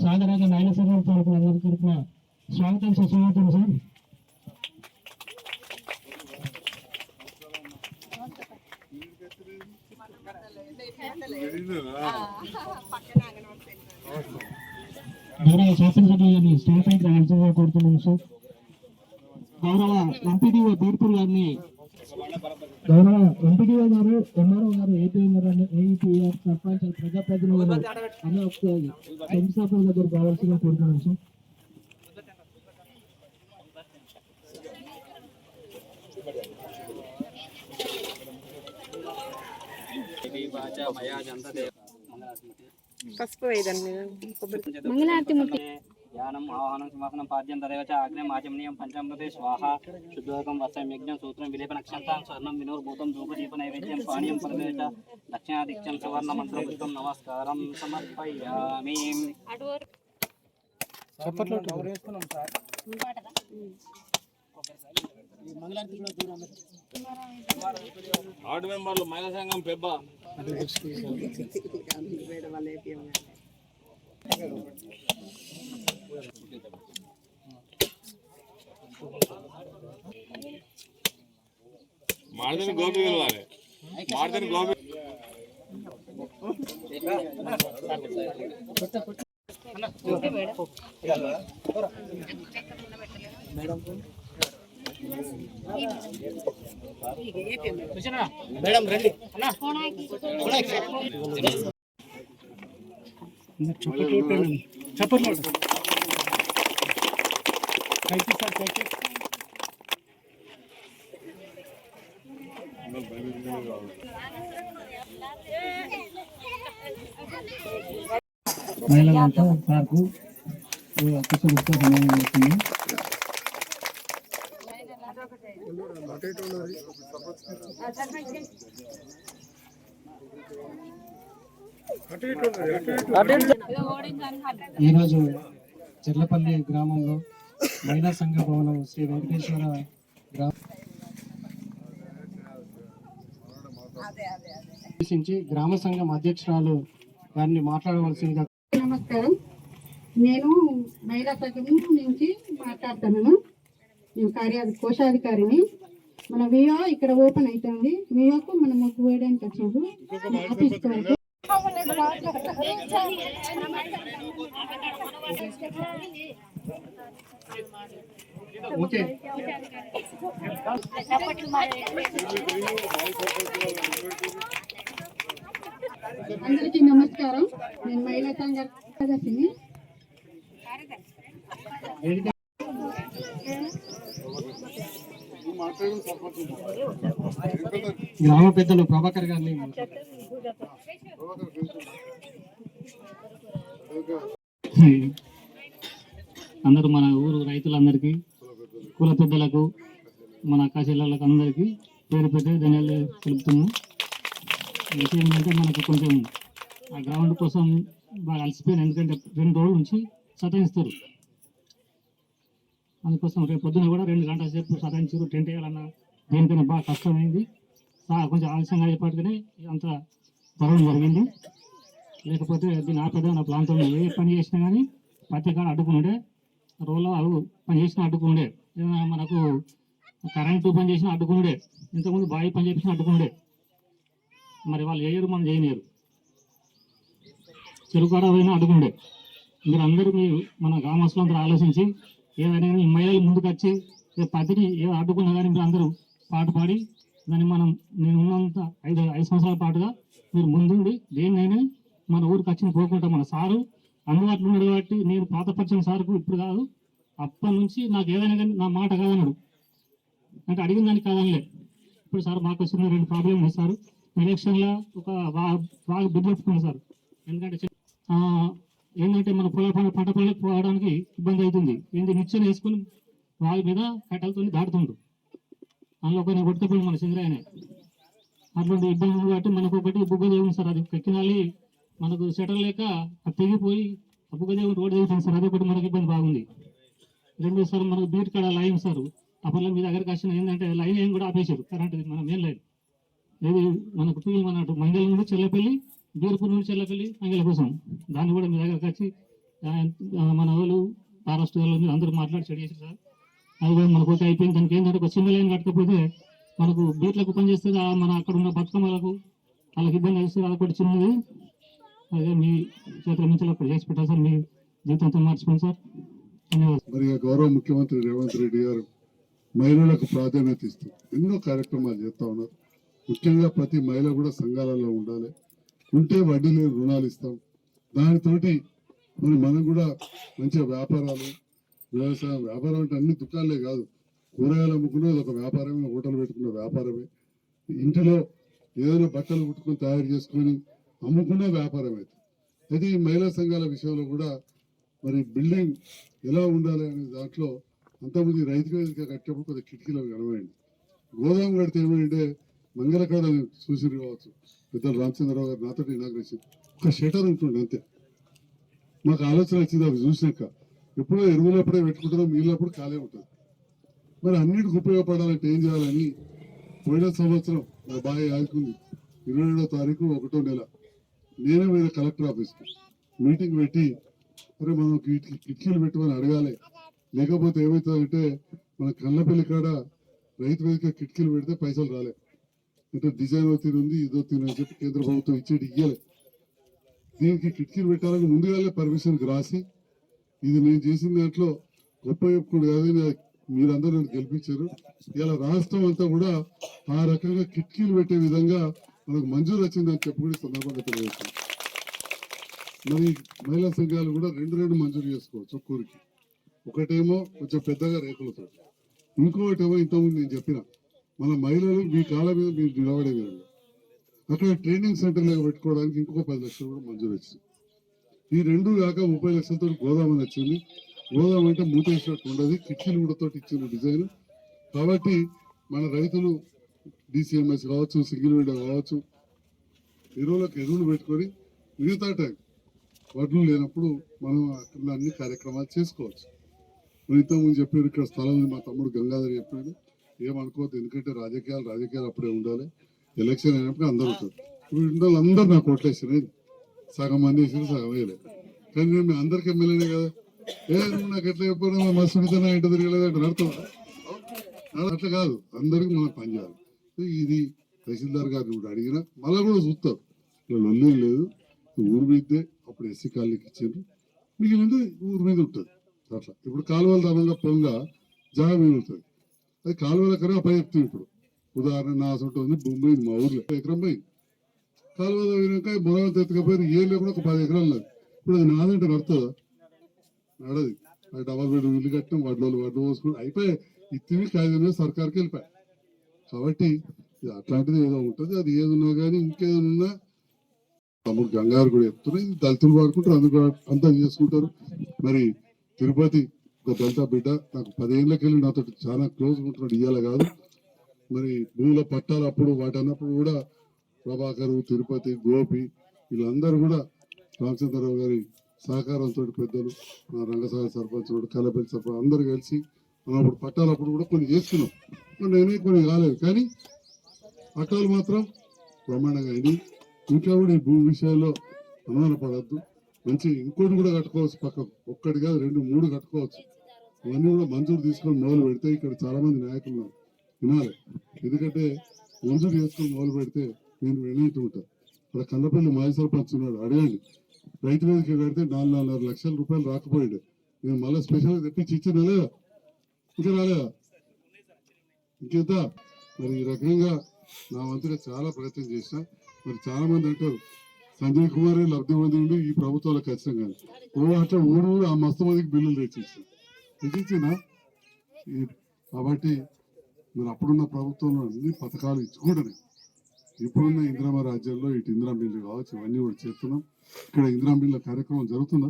సాగరాజ నాయన సంఘం తరపున అందరి తరపున స్వాగతం సుస్వాగతం సార్. గౌరవ శాసనసభ్యులు గారిని స్టేజ్ పైకి రావాల్సిందిగా కోరుతున్నాను సార్. గౌరవ ఎంపీడీఓ బీర్పూర్ గారిని, గౌరవ ఎంపీడీఓ గారు, ఎంఆర్ఓ గారు, ఏపీఆర్ సర్పంచ్ ప్రజాప్రతినిధులు అన్ని శంకుస్థాపన దగ్గర కావాల్సిందిగా కోరుతున్నాను సార్. ధ్యానం ఆహ్వానం సింహాసనం పాద్యం తదేవ చ ఆగ్నేయం ఆచమనీయం పంచామృతే స్వాహ శుద్ధోదకం వస్త్రం యజ్ఞం సూత్రం విలేపన అక్షంతాం స్వర్ణం వినోర్భూతం ధూపదీప నైవేద్యం పానీయం పరమే చ దక్షిణాదిత్యం సువర్ణ మంత్రపుష్పం నమస్కారం సమర్పయామి. ఆర్డు మెంబర్లు మహిళా సంఘం పెబ్బ మార్దని గోపి గెలవాలి. మార్దని గోపి మేడం రండి. చప్పట్లు మహిళలంతా సార్కు పుస్తక సమయం అవుతుంది. ఈరోజు చెర్లపల్లి గ్రామంలో మహిళా సంఘ భవనం శ్రీ వెంకటేశ్వర గ్రామ సంఘం అధ్యక్షురాలు గారిని మాట్లాడవలసిందిగా. నమస్కారం, నేను మహిళా సంఘం నుంచి మాట్లాడుతున్నాను. నేను కోశాధికారిని. మన వివో ఇక్కడ ఓపెన్ అవుతుంది. వివోకు మనం మొక్కు వేయడానికి వచ్చింది. ఆఫీస్ వరకు అందరికీ నమస్కారం. నేను మహిళా సంఘ కార్యదర్శిని. గ్రామ పెద్దలు ప్రభాకర్ గారిని అందరూ మన ఊరు రైతులందరికీ, కుల పెద్దలకు, మన అక్క చెల్లెళ్ళకు అందరికీ పేరు పెట్టి ధన్యాలు తెలుపుతున్నాం. విషయం ఏంటంటే మనకు కొంచెం ఆ గ్రౌండ్ కోసం బాగా అలసిపోయాను. ఎందుకంటే 2 రోజుల నుంచి సతాయిస్తారు. అందుకోసం రేపు పొద్దున కూడా 2 గంటల సేపు సతాయించారు. టెంట్ వేయాలన్నా దేనికైనా బాగా కష్టమైంది. కొంచెం ఆలస్యంగా అయ్యేపాటికనే అంత త్వరగా జరిగింది. లేకపోతే దీన్ని ఆపేద్దాం నా ప్రాంతంలో ఏ పని చేసినా కానీ ప్రతి కాడ అడ్డుకుండే, రోడ్లో పని చేసినా అడ్డుకుండే, మనకు కరెంటు పని చేసినా అడ్డుకుండే, ఇంతకుముందు బావి పని చేసినా అడ్డుకుండే. మరి వాళ్ళు చేయరు, మనం చేయలేరు. చెరుకు కాడ పోయినా అడ్డుకుండే. మీరు అందరూ మన గ్రామస్తులు అందరూ ఆలోచించి ఏదైనా మహిళలు ముందుకు వచ్చి పతిని ఏదో అడ్డుకున్నా కానీ మీరు అందరూ పాటు పాడి దాన్ని నేను ఉన్నంత 5 సంవత్సరాల పాటుగా మీరు ముందుండి దేన్నైనా మన ఊరికి వచ్చిన పోకుండా మన సారు అందుబాటులో ఉన్నాడు కాబట్టి నేను పాతపరిచిన సార్కు ఇప్పుడు కాదు, అప్పటి నుంచి నాకు ఏదైనా కానీ నా మాట కాదన్నాడు. అంటే అడిగిన దానికి కాదనిలే. ఇప్పుడు సార్ మాకు వచ్చిన 2 ప్రాబ్లం ఉంది సార్. ఎలక్షన్లో ఒక బాగా బిడ్డెట్టుకున్నాను సార్. ఎందుకంటే ఏంటంటే మన పంట పొలాలకు పోవడానికి ఇబ్బంది అవుతుంది. ఏంటి నిచ్చెన వేసుకొని వాళ్ళ మీద కట్టెలతో దాటుతుండ్రు. అందులో కొన్ని కొట్టుకపోయి మన చంద్రాయనే అటువంటి ఇబ్బంది ఉంది కాబట్టి మనకు ఒకటి బుగ్గదేవుని సార్, అది ఎక్కినాలి మనకు సెటర్ లేక అది తెగిపోయి ఆ బుగ్గదేవుని రోడ్డు తెగుతుంది సార్. అదొకటి మనకి ఇబ్బంది బాగుంది. 2 సార్ మనకు బీట్ కాడ లైన్ సార్, అప్పట్లో మీ దగ్గరికి వచ్చిన ఏంటంటే లైన్ ఏం కూడా ఆపేశారు కరెంట్, మన మెయిన్ లైన్ ఏది మనకు టూల్ అన్నట్టు మంగళ నుండి చెల్లపల్లి, బీర్పూర్ నుండి చెల్లపల్లి మంగళ కోసం దాన్ని కూడా మీ దగ్గరకు వచ్చి మన వాళ్ళు ఫారెస్ట్ వాళ్ళు మీరు అందరూ మాట్లాడి చెడు చేశారు సార్. అది కూడా మనకు ఓకే అయిపోయింది. దానికి ఏంటంటే ఒక చిన్న లైన్ కట్టకపోతే మనకు బీట్లకు పని చేస్తుంది, మన అక్కడ ఉన్న బతుకమ్మలకు వాళ్ళకి ఇబ్బంది అవుతుంది. అదొకటి చిన్నది, అదే మీ చేతుల నుంచి అప్పుడు చేసి పెట్టాలి సార్. మీ జీవితంతో మర్చిపోయింది సార్. ధన్యవాదాలు. మరి గౌరవ ముఖ్యమంత్రి రేవంత్ రెడ్డి గారు మహిళలకు ప్రాధాన్యత ఇస్తూ ఎన్నో కార్యక్రమాలు చేస్తూ ఉన్నారు. ముఖ్యంగా ప్రతి మహిళ కూడా సంఘాలలో ఉండాలి, ఉంటే వడ్డీ లేని రుణాలు ఇస్తాం. దానితోటి మరి మనం కూడా మంచిగా వ్యాపారాలు, వ్యవసాయం, వ్యాపారం అంటే అన్ని దుకాణాలే కాదు, కూరగాయలు అమ్ముకునేది ఒక వ్యాపారమే, హోటల్ పెట్టుకున్న వ్యాపారమే, ఇంటిలో ఏదైనా బట్టలు కుట్టుకొని తయారు చేసుకొని అమ్ముకునే వ్యాపారం అయితే. అయితే ఈ మహిళా సంఘాల విషయంలో కూడా మరి బిల్డింగ్ ఎలా ఉండాలి అనే దాంట్లో అంతమంది రైతు వేదిక కట్టేప్పుడు కొద్దిగా కిటికీలు కనబడింది. గోదాం కడితే ఏమైంటే మంగళకాడ చూసి కావచ్చు, పెద్దలు రామచంద్రరావు గారు నాతో ఇనాగ్రేషన్ ఒక షటర్ ఉంటుండే అంతే. మాకు ఆలోచన వచ్చింది అవి చూసినాక, ఎప్పుడో ఎరువులప్పుడే పెట్టుకుంటారో మిగిలినప్పుడు ఖాళీ ఉంటుంది. మరి అన్నిటికి ఉపయోగపడాలంటే ఏం చేయాలని పోయిన సంవత్సరం మా బాగా ఆదుకుంది. 27వ తారీఖు 1వ నెల నేనే పోయిన కలెక్టర్ ఆఫీస్కి మీటింగ్ పెట్టి, అరే మనం కిటికీలు పెట్టమని అడగాలి, లేకపోతే ఏమవుతుందంటే మన కళ్ళపల్లి కాడ రైతు వేదిక కిటికీలు పెడితే పైసలు రాలే, అంటే డిజైన్ తీరు ఉంది, ఇదో తీరు అని చెప్పి కేంద్ర ప్రభుత్వం ఇచ్చేటి ఇయ్యలే. దీనికి కిటికీలు పెట్టాలని ముందుగానే పర్మిషన్కి రాసి, ఇది నేను చేసిన దాంట్లో గొప్ప చెప్పుకోండి కాదు, మీరందరూ నన్ను గెలిపించారు. ఇలా రాష్ట్రం అంతా కూడా ఆ రకంగా కిటికీలు పెట్టే విధంగా మనకు మంజూరు వచ్చిందని చెప్పుకునే సందర్భంగా తెలియజేస్తుంది. మరి మహిళా సంఘాలు కూడా రెండు మంజూరు చేసుకోవచ్చు ఒక్కరికి. ఒకటేమో కొంచెం పెద్దగా రేకులతో, ఇంకొకటేమో ఇంతకుముందు నేను చెప్పిన మన మహిళలు మీ కాళ్ళ మీద మీరు నిలబడే విధంగా అక్కడ ట్రైనింగ్ సెంటర్ లాగా పెట్టుకోవడానికి ఇంకొక 10 లక్షలు కూడా మంజూరు వచ్చింది. ఈ రెండు కాక 30 లక్షలతో గోదాం అని వచ్చింది. గోదాం అంటే మూత వేసినట్టు ఉండదు, కిటికీలు కూడా తోటి ఇచ్చిన డిజైన్. కాబట్టి మన రైతులు డిసిఎంఎస్ కావచ్చు, సింగిల్ విండో కావచ్చు, ఎరువులు పెట్టుకొని మిగతా టైం వడ్లు లేనప్పుడు మనం అక్కడ అన్ని కార్యక్రమాలు చేసుకోవచ్చు. ఇంతకుముందు చెప్పారు ఇక్కడ స్థలం మా తమ్ముడు గంగాధర్ చెప్పాడు, ఏమనుకోవద్దు, ఎందుకంటే రాజకీయాలు అప్పుడే ఉండాలి, ఎలక్షన్ అయినప్పుడు అందరూ ఉంటారు. ఇప్పుడు అందరూ నాకు ఓట్లేసినాయి, సగం మంది వేసిన సగం వేయలేదు. కానీ నేను అందరికి ఎమ్మెల్యేనే కదా, నువ్వు నాకు ఎట్లా చెప్పాను మస్తు సుడితేనా ఇంట తిరగలేదంటే అర్థం అట్లా కాదు, అందరికి మనం పనిచేయాలి. ఇది తహసీల్దార్ గారిని కూడా అడిగినా మళ్ళీ కూడా చూస్తారు, లొల్లి లేదు, ఊరు మీదే అప్పుడు ఎస్సీ కాలనీకి ఇచ్చారు, మిగిలింది ఊరు మీద ఉంటుంది. అట్లా ఇప్పుడు కాలువల దమంగా పొంగా జాగా మిగులుతుంది, అది కాలువల కన్నా అప్ప చెప్తుంది. ఇప్పుడు ఉదాహరణ నా సొంత ఉంది, భూమి పోయింది, మా ఊర్లో ఎకరం పోయింది, కాలువ తవ్వినాక మొదలు తెత్తకపోయి ఏళ్ళు కూడా ఒక 10 ఎకరాలు ఉన్నది. ఇప్పుడు అది నాదంటే నడుతుందా? నడది. అది డబల్ బెడ్రూమ్ ఇల్లు కట్టడం, వడ్లు పోసుకుని అయిపోయి ఇత్తివి కాయదనే సర్కార్కి వెళ్ళిపోయి. కాబట్టి అట్లాంటిది ఏదో ఉంటుంది, అది ఏదున్నా కానీ ఇంకేదన్నా తమ్ముడు గంగారు కూడా చెప్తున్నారు, దళితులు వాడుకుంటారు, అందుకు అంతా చేసుకుంటారు. మరి తిరుపతి ఒక దళిత బిడ్డ, నాకు 10 ఏళ్ళకి వెళ్ళి నాతో చాలా క్లోజ్గా ఉంటున్నాడు, ఇయ్యాల కాదు. మరి భూముల పట్టాలు అప్పుడు వాటి అన్నప్పుడు కూడా ప్రభాకరు, తిరుపతి, గోపి వీళ్ళందరూ కూడా రామచంద్రరావు గారి సహకారంతో పెద్దలు, మా రంగసాగర్ సర్పంచ్, కల్లపల్లి సర్పంచ్ అందరు కలిసి మనం అప్పుడు పట్టాలు అప్పుడు కూడా కొన్ని చేసుకున్నాం. నేనే కొన్ని కాలేదు, కానీ పట్టాలు మాత్రం బ్రహ్మాండంగా అయినాయి. ఇంకా కూడా ఈ భూమి విషయాల్లో అనుమానపడద్దు, మంచి ఇంకోటి కూడా కట్టుకోవచ్చు, పక్కకు ఒక్కటి కాదు 2, 3 కట్టుకోవచ్చు. అవన్నీ కూడా మంజూరు తీసుకొని మొదలు పెడితే ఇక్కడ చాలా మంది నాయకులు వినాలి, ఎందుకంటే మంజూరు చేసుకొని మొదలు పెడితే నేను వినట్టు ఉంటాను. ఇక్కడ కల్లపల్లి మాజీ సర్పంచ్ ఉన్నాడు, అడగండి, రైతు వేదిక కడితే 4.5 లక్షల రూపాయలు రాకపోయాడు, నేను మళ్ళీ స్పెషల్గా తెప్పించి ఇచ్చిన లేదా, ఇంకా రాలేదా, ఇంకెంత. మరి ఈ రకంగా నా వంతుగా చాలా ప్రయత్నం చేసిన. మరి చాలా మంది అంటారు సంజయ్ కుమార్ లబ్ధి పొందిండు ఈ ప్రభుత్వాలకు ఖచ్చితంగా, అట్లా ఊరు ఆ మస్తు మందికి బిల్లులు తెచ్చిచ్చిందా. కాబట్టి మరి అప్పుడున్న ప్రభుత్వంలో అన్ని పథకాలు ఇచ్చుకుంటున్నాయి. ఇప్పుడున్న ఇందిరామ రాజ్యాల్లో ఇటు ఇందిరా బిల్లు కావచ్చు, ఇవన్నీ కూడా చేస్తున్నాం. ఇక్కడ ఇందిరా బిల్ల కార్యక్రమం జరుగుతుందా?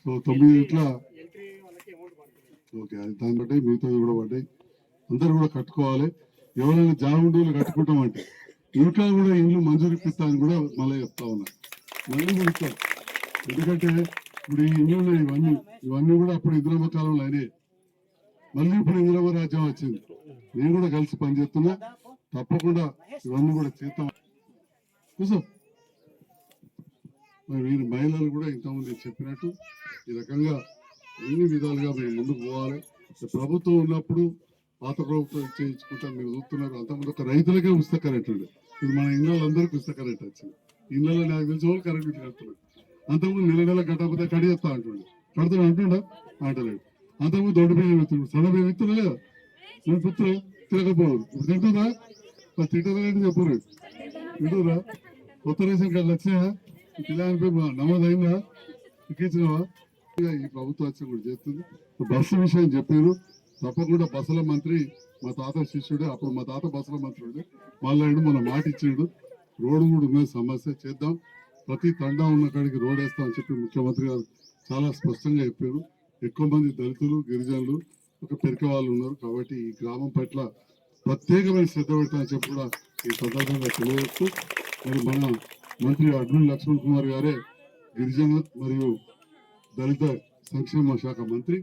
సో 9 ఇట్లా ఓకే, అది దాన్ని బట్టి మిగతా కూడా పడ్డాయి. అందరు కూడా కట్టుకోవాలి. ఎవరైనా జాగుండీలు కట్టుకుంటామంటే ఇంకా కూడా ఇల్లు మంజూరు ఇప్పిస్తా అని కూడా మళ్ళీ చెప్తా ఉన్నా, మళ్ళీ కూడా ఇస్తాం. ఎందుకంటే ఇప్పుడు ఈ ఇల్లు ఇవన్నీ కూడా అప్పుడు ఇందిరమ్మ కాలంలో అయినాయి. మళ్ళీ ఇప్పుడు ఇందిరమ్మ రాజ్యం వచ్చింది. నేను కూడా కలిసి పనిచేస్తున్నా, తప్పకుండా ఇవన్నీ కూడా చేద్దాం. కూర్చో. మరి మీరు మహిళలు కూడా ఇంతకుముందు చెప్పినట్టు ఈ రకంగా అన్ని విధాలుగా మేము ముందుకు పోవాలి. ప్రభుత్వం ఉన్నప్పుడు పాత ప్రభుత్వం చేయించుకుంటా మీరు చూస్తున్నారు. అంతకుముందు ఒక రైతులకే ఉచిత కరెంట్ ఉండే, ఇది మన ఇళ్ళందరికీ ఉచిత కరెంట్ వచ్చింది. ఇళ్ళలో నాకు తెలిసిన వాళ్ళు కరెంట్ బిల్ కడుతున్నారు. అంతకుముందు నెల కట్టకపోతే కడిగేస్తా అంటుండే, కడుతున్నా అంటుండా అంటలేడు. అంతకుముందు దొడ్డు బియ్యం ఎత్తుడు, సన్న బియ్యం ఎత్తున్నా లేదా, నేను పుత్ర తిరగపోదు. ఇప్పుడు తింటుందా, తింటుందా చెప్పురు, తింటుందా? కొత్త రేషన్ కార్డులు వచ్చినాయా, పిల్లలపై నమోదైందా, ఎక్కించినవా? ఈ ప్రభుత్వం వచ్చి కూడా చేస్తుంది. బస్సు విషయం చెప్పారు, తప్పకుండా బస్సుల మంత్రి మా తాత శిష్యుడే, అప్పుడు మా తాత బస్సుల మంత్రి ఉండే, మళ్ళీ మన మాట ఇచ్చాడు. రోడ్డు కూడా ఉన్న సమస్య చేద్దాం, ప్రతి తండా ఉన్న కాడికి రోడ్ వేస్తామని చెప్పి ముఖ్యమంత్రి గారు చాలా స్పష్టంగా చెప్పారు. ఎక్కువ మంది దళితులు, గిరిజనులు, ఒక పెరిక వాళ్ళు ఉన్నారు. కాబట్టి ఈ గ్రామం పట్ల ప్రత్యేకమైన శ్రద్ధ పెడతామని చెప్పి కూడా ఈ సందర్భంగా తెలియవచ్చు. మరి మన మంత్రి అడ్మిన్ లక్ష్మణ్ కుమార్ గారే గిరిజన మరియు దళిత సంక్షేమ శాఖ మంత్రి.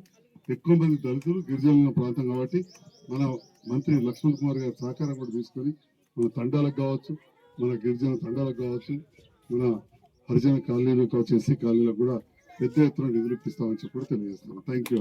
ఎక్కువ మంది దళితులు, గిరిజనుల ప్రాంతం కాబట్టి మన మంత్రి లక్ష్మణ్ కుమార్ గారి సహకారం కూడా తీసుకొని మన తండాలకు కావచ్చు, మన గిరిజన తండాలకు కావచ్చు, మన హరిజన కాలనీలకు కావచ్చు, ఎస్సీ కాలనీలకు కూడా పెద్ద ఎత్తున నిధులు ఇప్పిస్తామని చెప్పి కూడా తెలియజేస్తున్నాను. Thank you.